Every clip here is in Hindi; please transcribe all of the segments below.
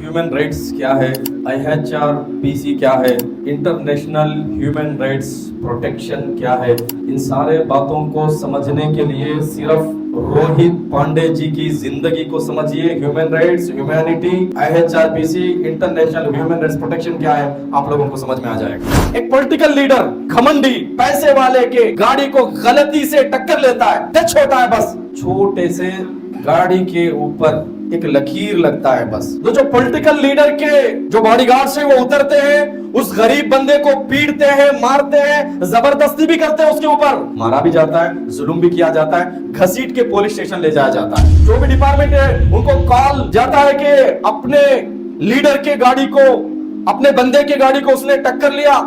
ह्यूमन राइट्स क्या है, IHRPC क्या है, इंटरनेशनल ह्यूमन राइट्स प्रोटेक्शन क्या है, इन सारे बातों को समझने के लिए सिर्फ रोहित पांडे जी की जिंदगी को समझिए। Human rights, humanity, IHRPC, international human rights protection क्या है, आप लोगों को समझ में आ जाएगा। एक पॉलिटिकल लीडर घमंडी पैसे वाले के गाड़ी को गलती से टक्कर लेता है, टच होता है, बस छोटे से गाड़ी के ऊपर एक लकीर लगता है बस। तो जो पॉलिटिकल लीडर के जो बॉडीगार्ड से वो उतरते हैं, उस गरीब बंदे को पीटते हैं, मारते हैं, जबरदस्ती भी करते हैं, उसके ऊपर मारा भी जाता है, जुल्म भी किया जाता है, घसीट के पुलिस स्टेशन ले जाया जाता है। जो भी डिपार्टमेंट है उनको कॉल जाता है कि अपने लीडर के गाड़ी को, अपने बंदे के गाड़ी को उसने टक्कर लिया,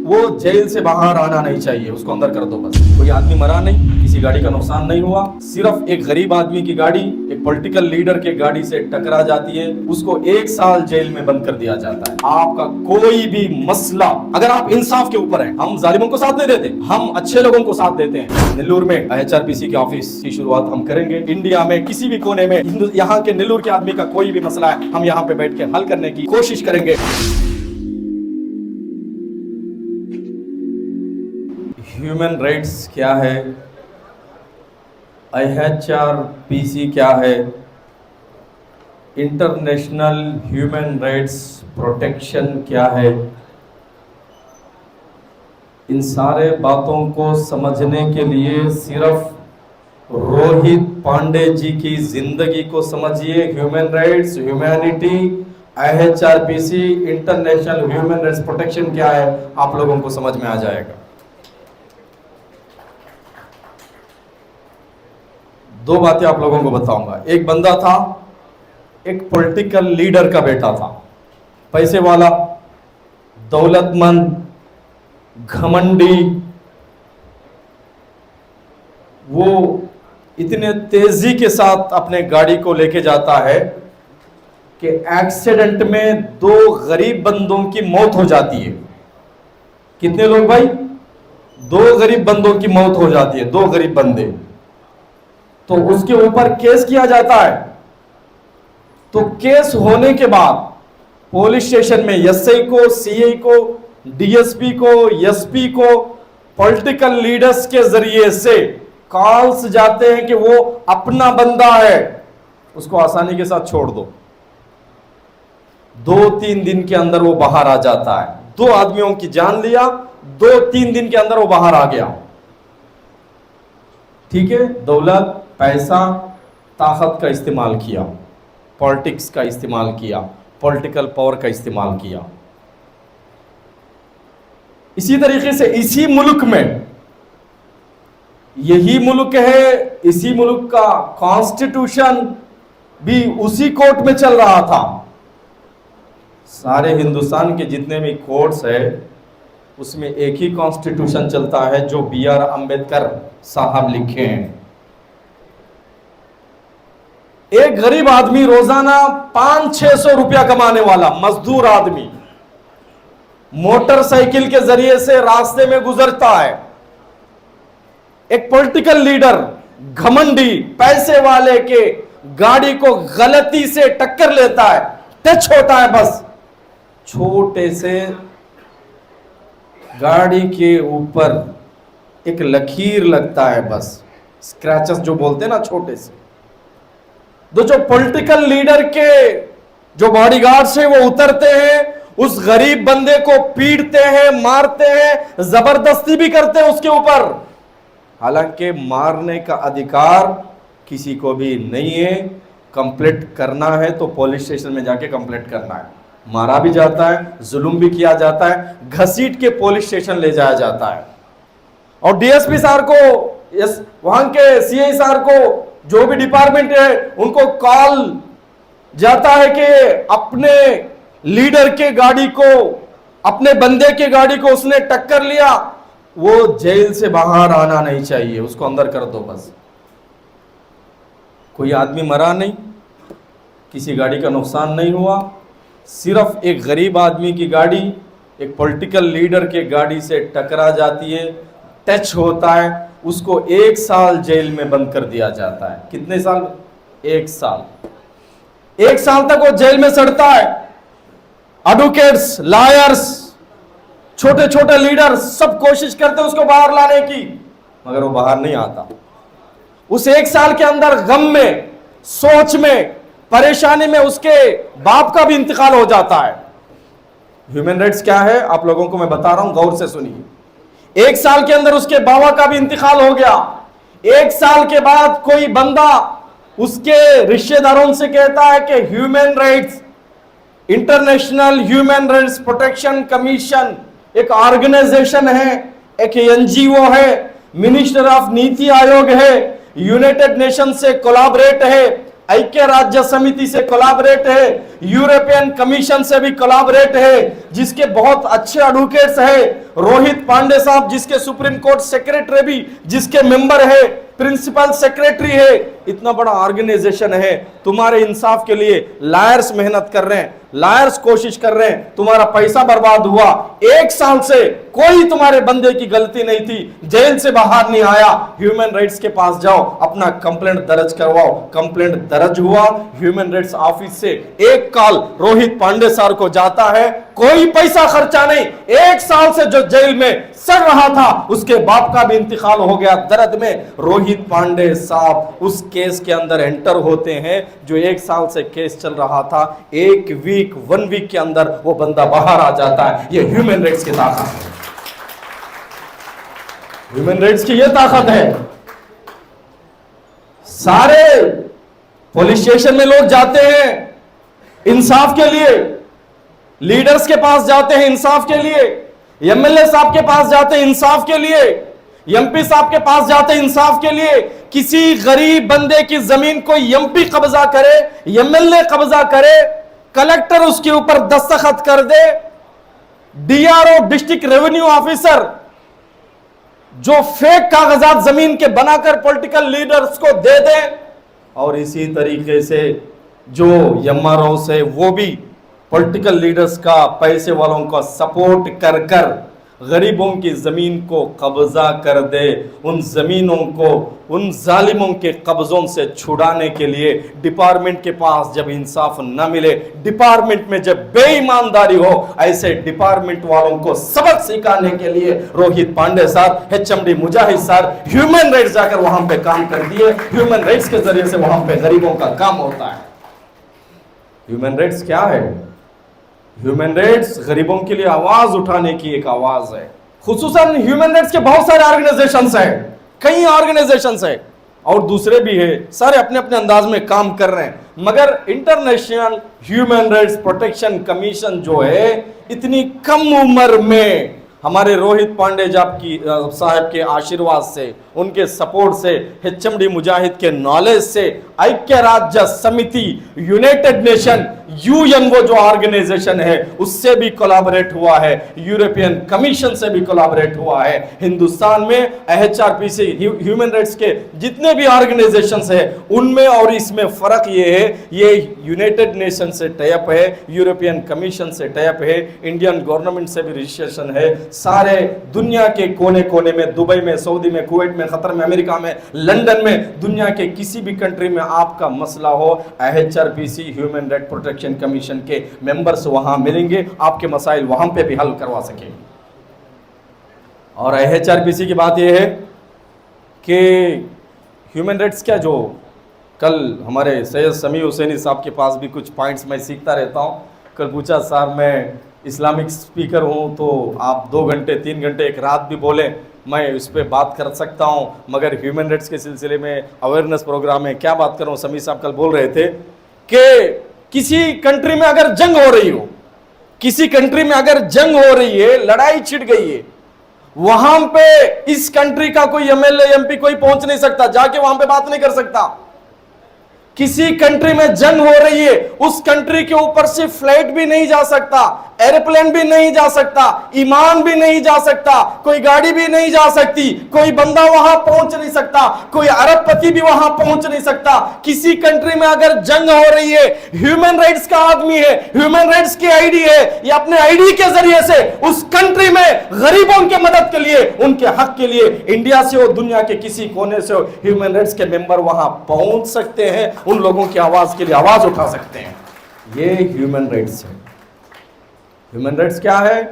वो जेल से बाहर आना नहीं चाहिए, उसको अंदर कर दो बस। कोई आदमी मरा नहीं, किसी गाड़ी का नुकसान नहीं हुआ, सिर्फ एक गरीब आदमी की गाड़ी एक पॉलिटिकल लीडर के गाड़ी से टकरा जाती है, उसको 1 साल जेल में बंद कर दिया जाता है। आपका कोई भी मसला, अगर आप इंसाफ के ऊपर हैं, हम जालिमों को साथ नहीं देते, हम अच्छे लोगों को साथ देते हैं। नेल्लूर में IHRPC के ऑफिस की शुरुआत हम करेंगे। इंडिया में किसी भी कोने में यहाँ के नेल्लूर के आदमी का कोई भी मसला है, हम यहाँ पे बैठ के हल करने की कोशिश करेंगे। ह्यूमन राइट्स क्या है, IHRPC क्या है, इंटरनेशनल ह्यूमन राइट्स प्रोटेक्शन क्या है, इन सारे बातों को समझने के लिए सिर्फ रोहित पांडे जी की जिंदगी को समझिए। Human rights, humanity, IHRPC, international human rights protection क्या है, आप लोगों को समझ में आ जाएगा। 2 बातें आप लोगों को बताऊंगा। एक बंदा था, एक पॉलिटिकल लीडर का बेटा था, पैसे वाला, दौलतमंद, घमंडी। वो इतने तेजी के साथ अपने गाड़ी को लेके जाता है कि एक्सीडेंट में 2 गरीब बंदों की मौत हो जाती है। कितने लोग भाई? 2 गरीब बंदों की मौत हो जाती है, 2 गरीब बंदे। तो उसके ऊपर केस किया जाता है। तो केस होने के बाद पुलिस स्टेशन में SI को, CI को, DSP को, SP को पॉलिटिकल लीडर्स के जरिए से कॉल्स जाते हैं कि वो अपना बंदा है, उसको आसानी के साथ छोड़ दो। 2-3 दिन के अंदर वो बाहर आ जाता है। 2 आदमियों की जान लिया, 2-3 दिन के अंदर वो बाहर आ गया। ठीक है, दौलत, पैसा, ताकत का इस्तेमाल किया, पॉलिटिक्स का इस्तेमाल किया, पॉलिटिकल पावर का इस्तेमाल किया। इसी तरीके से इसी मुल्क में, यही मुल्क है, इसी मुल्क का कॉन्स्टिट्यूशन भी उसी कोर्ट में चल रहा था। सारे हिंदुस्तान के जितने भी कोर्ट्स है उसमें एक ही कॉन्स्टिट्यूशन चलता है जो BR अंबेडकर साहब लिखे हैं। एक गरीब आदमी रोजाना 500-600 रुपया कमाने वाला मजदूर आदमी मोटरसाइकिल के जरिए से रास्ते में गुजरता है। एक पॉलिटिकल लीडर घमंडी पैसे वाले के गाड़ी को गलती से टक्कर लेता है, टच होता है, बस छोटे से गाड़ी के ऊपर एक लकीर लगता है, बस स्क्रैचेस जो बोलते हैं ना, छोटे से। तो जो पॉलिटिकल लीडर के जो बॉडीगार्ड से वो उतरते हैं, उस गरीब बंदे को पीटते हैं, मारते हैं, जबरदस्ती भी करते हैं उसके ऊपर। हालांकि मारने का अधिकार किसी को भी नहीं है। कंप्लेंट करना है तो पुलिस स्टेशन में जाके कंप्लेंट करना है। मारा भी जाता है, जुल्म भी किया जाता है, घसीट के पुलिस स्टेशन ले जाया जाता है। और DSP सर को, वहां के CI सर को, जो भी डिपार्टमेंट है, उनको कॉल जाता है कि अपने लीडर के गाड़ी को, अपने बंदे के गाड़ी को उसने टक्कर लिया, वो जेल से बाहर आना नहीं चाहिए, उसको अंदर कर दो बस। कोई आदमी मरा नहीं, किसी गाड़ी का नुकसान नहीं हुआ, सिर्फ एक गरीब आदमी की गाड़ी एक पॉलिटिकल लीडर के गाड़ी से टकरा जाती है, टच होता है, उसको 1 साल जेल में बंद कर दिया जाता है। कितने साल? 1 साल। 1 साल तक वो जेल में सड़ता है। एडवोकेट्स, लायर्स, छोटे छोटे लीडर सब कोशिश करते उसको बाहर लाने की, मगर वो बाहर नहीं आता। उस एक साल के अंदर गम में, सोच में, परेशानी में उसके बाप का भी इंतकाल हो जाता है। ह्यूमन राइट्स क्या है आप लोगों को मैं बता रहा हूं, गौर से सुनिए। एक साल के अंदर उसके बाबा का भी इंतकाल हो गया। एक साल के बाद कोई बंदा उसके रिश्तेदारों से कहता है कि human rights, international human rights protection commission एक ऑर्गेनाइजेशन है, एक एनजीओ है, मिनिस्टर ऑफ नीति आयोग है, यूनाइटेड नेशन से कोलैबोरेट है, ऐक्य राज्य समिति से कोलैबोरेट है, यूरोपियन कमीशन से भी कोलैबोरेट है, जिसके बहुत अच्छे एडवोकेट्स है, रोहित पांडे साहब जिसके सुप्रीम कोर्ट सेक्रेटरी भी जिसके मेंबर है, प्रिंसिपल सेक्रेटरी है। इतना बड़ा ऑर्गेनाइजेशन है, तुम्हारे इंसाफ के लिए लायर्स मेहनत कर रहे हैं, लायर्स कोशिश कर रहे हैं, तुम्हारा पैसा बर्बाद हुआ। एक साल से कोई तुम्हारे बंदे की गलती नहीं थी, जेल से बाहर नहीं आया, ह्यूमन राइट्स के पास जाओ, अपना कंप्लेंट दर्ज करवाओ। कंप्लेंट दर्ज हुआ, ह्यूमन राइट्स ऑफिस से एक कॉल रोहित पांडे सर को जाता है, कोई पैसा खर्चा नहीं। एक साल से जो जेल में सड़ रहा था उसके बाप का भी इंतकाल हो गया दर्द में। रोहित पांडे साहब उस केस के अंदर एंटर होते हैं जो एक साल से केस चल रहा था, एक वीक 1 वीक के अंदर वो बंदा बाहर आ जाता है। ये ह्यूमन राइट्स की ताकत है, ह्यूमन राइट्स की ये ताकत है। सारे पुलिस स्टेशन में लोग जाते हैं इंसाफ के लिए, लीडर्स के पास जाते हैं इंसाफ के लिए, एमएलए साहब के पास जाते हैं इंसाफ के लिए, एमपी साहब के पास जाते हैं इंसाफ के लिए। किसी गरीब बंदे की जमीन को एमपी कब्जा करे, एमएलए कब्जा करे, कलेक्टर उसके ऊपर दस्तखत कर दे, डीआरओ डिस्ट्रिक्ट रेवेन्यू ऑफिसर जो फेक कागजात जमीन के बनाकर पॉलिटिकल लीडर्स को दे दे, और इसी तरीके से जो एमआरओ से वो भी पॉलिटिकल लीडर्स का, पैसे वालों का सपोर्ट कर कर गरीबों की जमीन को कब्जा कर दे। उन जमीनों को उन जालिमों के कब्जों से छुड़ाने के लिए डिपार्टमेंट के पास जब इंसाफ न मिले, डिपार्टमेंट में जब बेईमानदारी हो, ऐसे डिपार्टमेंट वालों को सबक सिखाने के लिए रोहित पांडे साहब, एचएमडी मुजाहिद साहब ह्यूमन राइट्स जाकर वहां पे काम कर दिए। ह्यूमन राइट्स के जरिए से वहां पे गरीबों का काम होता है। ह्यूमन राइट्स क्या है? ह्यूमन राइट्स गरीबों के लिए आवाज उठाने की एक आवाज है। खुसूसन ह्यूमन राइट्स के बहुत सारे ऑर्गेनाइजेशंस हैं, कई ऑर्गेनाइजेशंस हैं और दूसरे भी है, सारे अपने अपने अंदाज में काम कर रहे हैं। मगर international human rights protection commission जो है, इतनी कम उम्र में हमारे रोहित पांडे साहब के आशीर्वाद से, उनके सपोर्ट से, एचएमडी मुजाहिद के नॉलेज से, ऐक्य राज्य समिति, यूनाइटेड नेशन, यूएन वो जो ऑर्गेनाइजेशन है उससे भी कोलैबोरेट हुआ है, यूरोपियन कमीशन से भी कोलैबोरेट हुआ है। हिंदुस्तान में एचआरपीसी ह्यूमन राइट्स के जितने भी ऑर्गेनाइजेशंस है उनमें और इसमें फर्क ये है, ये यूनाइटेड नेशन से टाइप है, यूरोपियन कमीशन से टाइप है, इंडियन गवर्नमेंट से भी रजिस्ट्रेशन है। सारे दुनिया के कोने कोने में, दुबई में, सऊदी में, कुवैत में, कतर में, अमेरिका में, लंदन में, दुनिया के किसी भी कंट्री में आपका मसला हो, एचआरपीसी ह्यूमन राइट प्रोटेक्शन कमीशन के मेंबर्स वहां मिलेंगे, आपके मसाइल वहां पे भी हल करवा सकेंगे। और एचआरपीसी की बात यह है कि ह्यूमन राइट्स क्या, जो कल हमारे सैयद समी हुसैनी साहब के पास भी कुछ पॉइंट्स मैं सीखता रहता हूँ। कल पूछा, साहब मैं इस्लामिक स्पीकर हूँ तो आप 2 घंटे 3 घंटे एक रात भी बोले, मैं इस पर बात कर सकता हूँ, मगर ह्यूमन राइट्स के सिलसिले में अवेयरनेस प्रोग्राम में क्या बात करूँ। समी साहब कल बोल रहे थे कि किसी कंट्री में अगर जंग हो रही हो, किसी कंट्री में अगर जंग हो रही है, लड़ाई छिड़ गई है, वहां पे इस कंट्री का कोई एमएलए एमपी कोई पहुंच नहीं सकता, जाके वहां पे बात नहीं कर सकता। किसी कंट्री में जंग हो रही है, उस कंट्री के ऊपर से फ्लाइट भी नहीं जा सकता, एरोप्लेन भी नहीं जा सकता, ईमान भी नहीं जा सकता, कोई गाड़ी भी नहीं जा सकती, कोई बंदा वहां पहुंच नहीं सकता, कोई अरबपति भी वहां पहुंच नहीं सकता। किसी कंट्री में अगर जंग हो रही है, ह्यूमन राइट्स का आदमी है, ह्यूमन राइट्स की आईडी है, ये अपने आईडी के जरिए से उस कंट्री में गरीबों की मदद के लिए, उनके हक के लिए, इंडिया से हो, दुनिया के किसी कोने से हो, ह्यूमन राइट्स के मेंबर वहां पहुंच सकते हैं, उन लोगों की आवाज के लिए आवाज उठा सकते हैं। ये ह्यूमन राइट्स है। ह्यूमन राइट्स क्या है?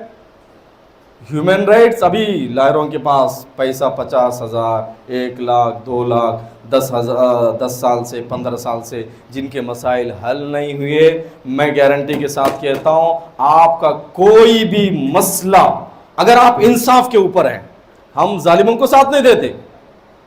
ह्यूमन राइट्स अभी लायरों के पास पैसा 50,000, 1 लाख, 2 लाख, 10,000, 10 साल से 15 साल से जिनके मसाइल हल नहीं हुए, मैं गारंटी के साथ कहता हूं आपका कोई भी मसला, अगर आप इंसाफ के ऊपर हैं, हम जालिमों को साथ नहीं देते,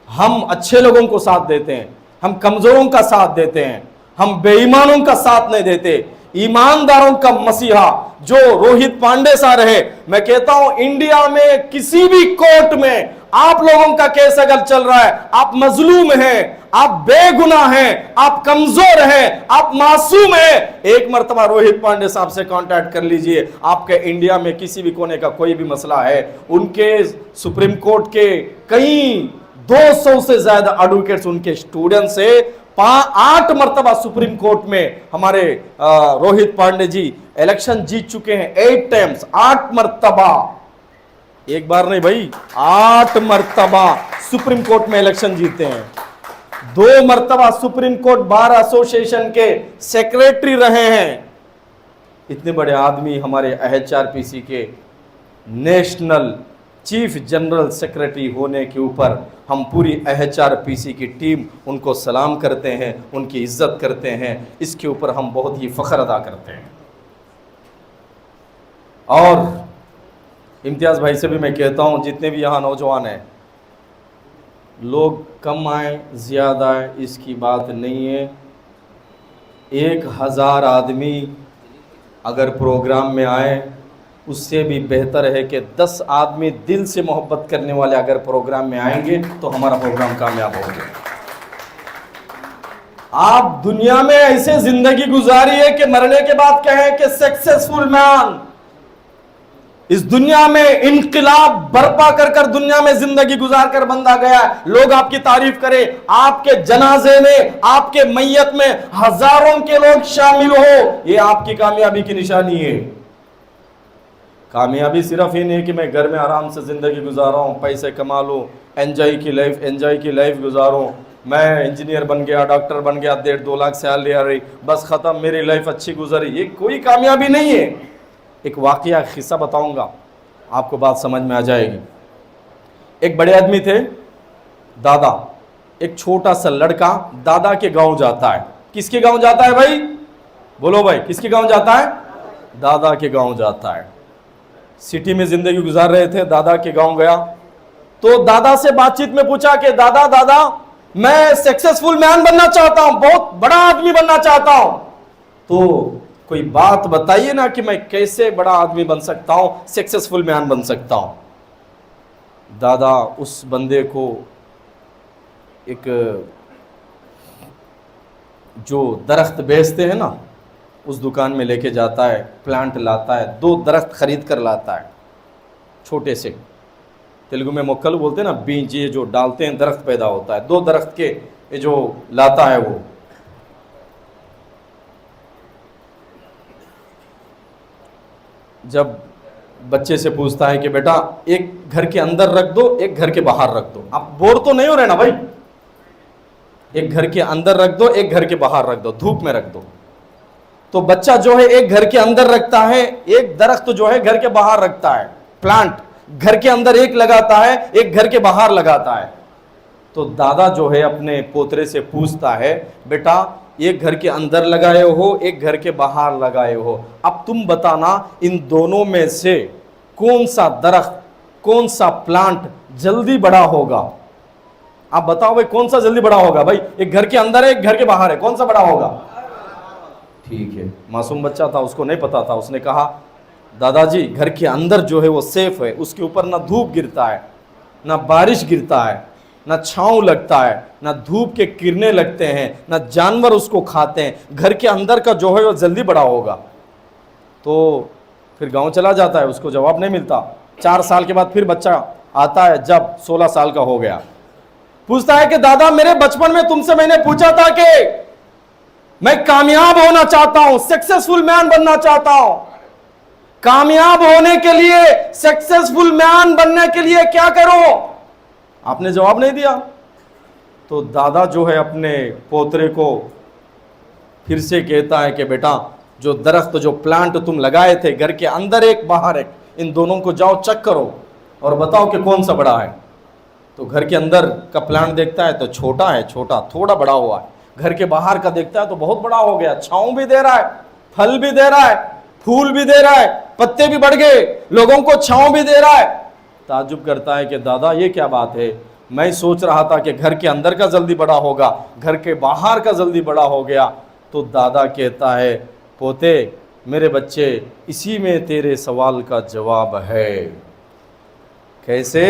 हम अच्छे लोगों को साथ देते हैं, हम कमजोरों का साथ देते हैं, हम बेईमानों का साथ नहीं देते, ईमानदारों का मसीहा जो रोहित पांडे सा रहे। मैं कहता हूं इंडिया में किसी भी कोर्ट में आप लोगों का केस अगर चल रहा है, आप मजलूम हैं, आप बेगुनाह हैं, आप कमजोर हैं, आप मासूम हैं, एक मर्तबा रोहित पांडे साहब से कांटेक्ट कर लीजिए। आपके इंडिया में किसी भी कोने का कोई भी मसला है, उनके सुप्रीम कोर्ट के कई 200 से ज्यादा एडवोकेट्स उनके स्टूडेंट से 8 मर्तबा सुप्रीम कोर्ट में हमारे रोहित पांडे जी इलेक्शन जीत चुके हैं। 8 टाइम्स, 8 मर्तबा, एक बार नहीं भाई, 8 मर्तबा सुप्रीम कोर्ट में इलेक्शन जीते हैं। 2 मर्तबा सुप्रीम कोर्ट बार एसोसिएशन के सेक्रेटरी रहे हैं। इतने बड़े आदमी हमारे एचआरपीसी के नेशनल चीफ जनरल सेक्रेटरी होने के ऊपर हम पूरी एचआरपीसी की टीम उनको सलाम करते हैं, उनकी इज्जत करते हैं। इसके ऊपर हम बहुत ही फख्र अदा करते हैं। और इम्तियाज़ भाई से भी मैं कहता हूं, जितने भी यहाँ नौजवान हैं, लोग कम आए ज़्यादा आए इसकी बात नहीं है। 1000 आदमी अगर प्रोग्राम में आए, उससे भी बेहतर है कि 10 आदमी दिल से मोहब्बत करने वाले अगर प्रोग्राम में आएंगे तो हमारा प्रोग्राम कामयाब हो गया। आप दुनिया में ऐसे जिंदगी गुजारी है कि मरने के बाद कहें कि सक्सेसफुल मैन, इस दुनिया में इनकलाब बर्पा कर दुनिया में जिंदगी गुजार कर बंदा गया, लोग आपकी तारीफ करें, आपके जनाजे में, आपके मैयत में हजारों के लोग शामिल हो, ये आपकी कामयाबी की निशानी है। कामयाबी सिर्फ ये नहीं कि मैं घर में आराम से ज़िंदगी गुजारा हूँ, पैसे कमा लूँ, एंजॉय की लाइफ गुजारूँ, मैं इंजीनियर बन गया, डॉक्टर बन गया, 1.5-2 लाख सैलरी आ रही, बस ख़त्म, मेरी लाइफ अच्छी गुजरी, ये कोई कामयाबी नहीं है। एक वाक़या किस्सा बताऊँगा, आपको बात समझ में आ जाएगी। एक बड़े आदमी थे, दादा, एक छोटा सा लड़का दादा के गाँव जाता है। किसके गाँव जाता है भाई? बोलो भाई, किसके गाँव जाता है? दादा के गाँव जाता है। सिटी में जिंदगी गुजार रहे थे, दादा के गांव गया तो दादा से बातचीत में पूछा कि दादा दादा मैं सक्सेसफुल मैन बनना चाहता हूं, बहुत बड़ा आदमी बनना चाहता हूं, तो कोई बात बताइए ना कि मैं कैसे बड़ा आदमी बन सकता हूं, सक्सेसफुल मैन बन सकता हूं। दादा उस बंदे को एक जो दरख्त बेचते हैं ना, उस दुकान में लेके जाता है, प्लांट लाता है, 2 दरख्त खरीद कर लाता है, छोटे से, तेलुगु में मोक्कल बोलते हैं ना, बीज ये जो डालते हैं दरख्त पैदा होता है, 2 दरख्त के ये जो लाता है वो। जब बच्चे से पूछता है कि बेटा एक घर के अंदर रख दो, एक घर के बाहर रख दो, आप बोर तो नहीं हो रहे ना भाई, एक घर के अंदर रख दो, एक घर के बाहर रख दो, धूप में रख दो। तो बच्चा जो है एक घर के अंदर रखता है, एक दरख्त जो है घर के बाहर रखता है, प्लांट घर के अंदर एक लगाता है, एक घर के बाहर लगाता है। तो दादा जो है अपने पोतरे से पूछता है, बेटा एक घर के अंदर लगाए हो, एक घर के बाहर लगाए हो, अब तुम बताना इन दोनों में से कौन सा दरख्त, कौन सा प्लांट जल्दी बड़ा होगा? आप बताओ भाई, कौन सा जल्दी बड़ा होगा? भाई एक घर के अंदर है, एक घर के बाहर है, कौन सा बड़ा होगा? ठीक है, मासूम बच्चा था, उसको नहीं पता था, उसने कहा दादाजी घर के अंदर जो है वो सेफ है, उसके ऊपर ना धूप गिरता है, ना बारिश गिरता है, ना छांव लगता है, ना धूप के किरणें लगते हैं, ना जानवर उसको खाते हैं, घर के अंदर का जो है वो जल्दी बड़ा होगा। तो फिर गांव चला जाता है, उसको जवाब नहीं मिलता। 4 साल के बाद फिर बच्चा आता है, जब 16 साल का हो गया, पूछता है कि दादा मेरे बचपन में तुमसे मैंने पूछा था कि मैं कामयाब होना चाहता हूं, सक्सेसफुल मैन बनना चाहता हूं, कामयाब होने के लिए, सक्सेसफुल मैन बनने के लिए क्या करूं? आपने जवाब नहीं दिया। तो दादा जो है अपने पोतरे को फिर से कहता है कि बेटा जो दरख्त जो प्लांट तुम लगाए थे घर के अंदर एक बाहर एक, इन दोनों को जाओ चेक करो और बताओ कि कौन सा बड़ा है। तो घर के अंदर का प्लांट देखता है तो छोटा है, छोटा थोड़ा बड़ा हुआ है। घर के बाहर का देखता है तो बहुत बड़ा हो गया, छांव भी दे रहा है, फल भी दे रहा है, फूल भी दे रहा है, पत्ते भी बढ़ गए, लोगों को छांव भी दे रहा है। ताज्जुब करता है कि दादा ये क्या बात है, मैं सोच रहा था कि घर के अंदर का जल्दी बड़ा होगा, घर के बाहर का जल्दी बड़ा हो गया। तो दादा कहता है, पोते मेरे बच्चे, इसी में तेरे सवाल का जवाब है। कैसे?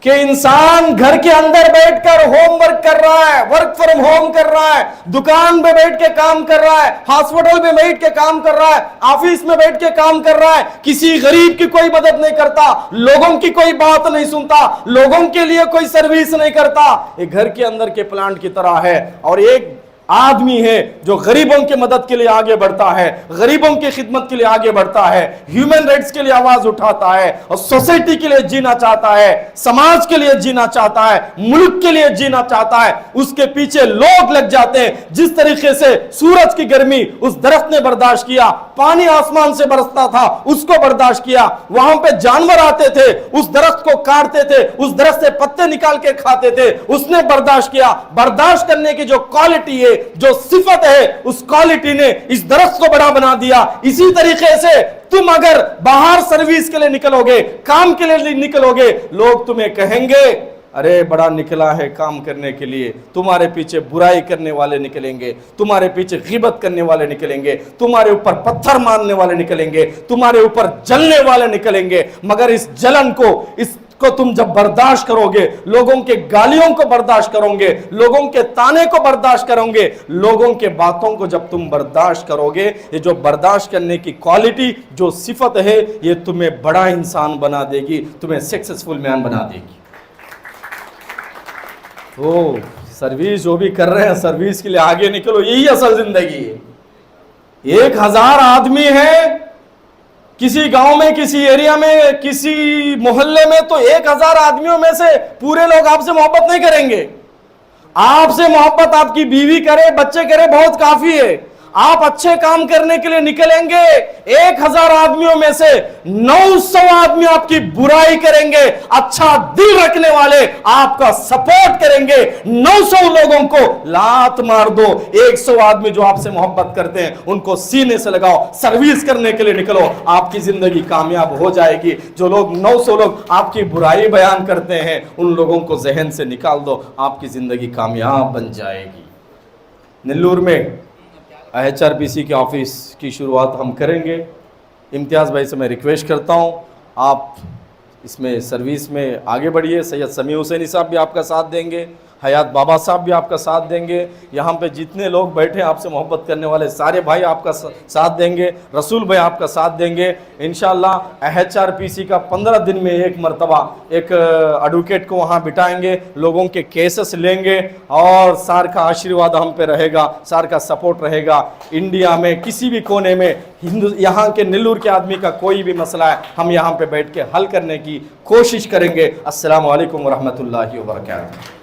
कि इंसान घर के अंदर बैठकर होमवर्क कर रहा है, वर्क फ्रॉम होम कर रहा है, दुकान पे बैठ के काम कर रहा है, हॉस्पिटल में बैठ के काम कर रहा है, ऑफिस में बैठ के काम कर रहा है, किसी गरीब की कोई मदद नहीं करता, लोगों की कोई बात नहीं सुनता, लोगों के लिए कोई सर्विस नहीं करता। ये घर के अंदर के प्लांट की तरह है। और एक आदमी है जो गरीबों की मदद के लिए आगे बढ़ता है, गरीबों की खिदमत के लिए आगे बढ़ता है, ह्यूमन राइट्स के लिए आवाज उठाता है और सोसाइटी के लिए जीना चाहता है, समाज के लिए जीना चाहता है, मुल्क के लिए जीना चाहता है। उसके पीछे लोग लग जाते हैं। जिस तरीके से सूरज की गर्मी उस दरख्त ने बर्दाश्त किया, पानी आसमान से बरसता था उसको बर्दाश्त किया, वहां पे जानवर आते थे उस दरख्त को काटते थे, उस दरख्त से पत्ते निकाल के खाते थे, उसने बर्दाश्त किया। बर्दाश्त करने की जो क्वालिटी है, जो सिफत है, उस क्वालिटी ने इस दरख्त को बड़ा बना दिया। इसी तरीके से तुम अगर बाहर सर्विस के लिए निकलोगे, काम के लिए निकलोगे, लोग तुम्हें कहेंगे अरे बड़ा निकला है काम करने के लिए। तुम्हारे पीछे बुराई करने वाले निकलेंगे, तुम्हारे पीछे गिबत करने वाले निकलेंगे, तुम्हारे ऊपर पत्थर मारने वाले निकलेंगे, तुम्हारे ऊपर जलने वाले निकलेंगे। मगर इस जलन को तुम जब बर्दाश्त करोगे, लोगों के गालियों को बर्दाश्त करोगे, लोगों के ताने को बर्दाश्त करोगे, लोगों के बातों को जब तुम बर्दाश्त करोगे, ये जो बर्दाश्त करने की क्वालिटी, जो सिफत है, ये तुम्हें बड़ा इंसान बना देगी, तुम्हें सक्सेसफुल मैन बना देगी। तो सर्विस जो भी कर रहे हैं, सर्विस के लिए आगे निकलो, यही असल जिंदगी है। 1000 आदमी है किसी गांव में, किसी एरिया में, किसी मोहल्ले में, तो 1000 आदमियों में से पूरे लोग आपसे मोहब्बत नहीं करेंगे। आपसे मोहब्बत आपकी बीवी करे, बच्चे करे, बहुत काफी है। आप अच्छे काम करने के लिए निकलेंगे, 1000 आदमियों में से 900 आदमी आपकी बुराई करेंगे। अच्छा दिल रखने वाले आपका सपोर्ट करेंगे। 900 लोगों को लात मार दो, 100 आदमी जो आपसे मोहब्बत करते हैं उनको सीने से लगाओ, सर्विस करने के लिए निकलो, आपकी जिंदगी कामयाब हो जाएगी। जो लोग 900 लोग आपकी बुराई बयान करते हैं, उन लोगों को जहन से निकाल दो, आपकी जिंदगी कामयाब बन जाएगी। नेल्लूर में IHRBC के ऑफिस की शुरुआत हम करेंगे। इम्तियाज़ भाई से मैं रिक्वेस्ट करता हूँ आप इसमें सर्विस में आगे बढ़िए। सैयद समी हुसैनी साहब भी आपका साथ देंगे, हयात बाबा साहब भी आपका साथ देंगे। यहाँ पे जितने लोग बैठे आपसे मोहब्बत करने वाले सारे भाई आपका साथ देंगे, रसूल भाई आपका साथ देंगे। इंशाल्लाह IHRBC का 15 दिन में एक मरतबा एक एडवोकेट को वहाँ बिठाएंगे, लोगों के केसेस लेंगे और सार का आशीर्वाद हम पे रहेगा, सार का सपोर्ट रहेगा। इंडिया में किसी भी कोने में यहाँ के नेल्लूर के आदमी का कोई भी मसला है, हम यहाँ पे बैठ के हल करने की कोशिश करेंगे। अस्सलामु अलैकुम वरहमतुल्लाहि वबरकातुहू।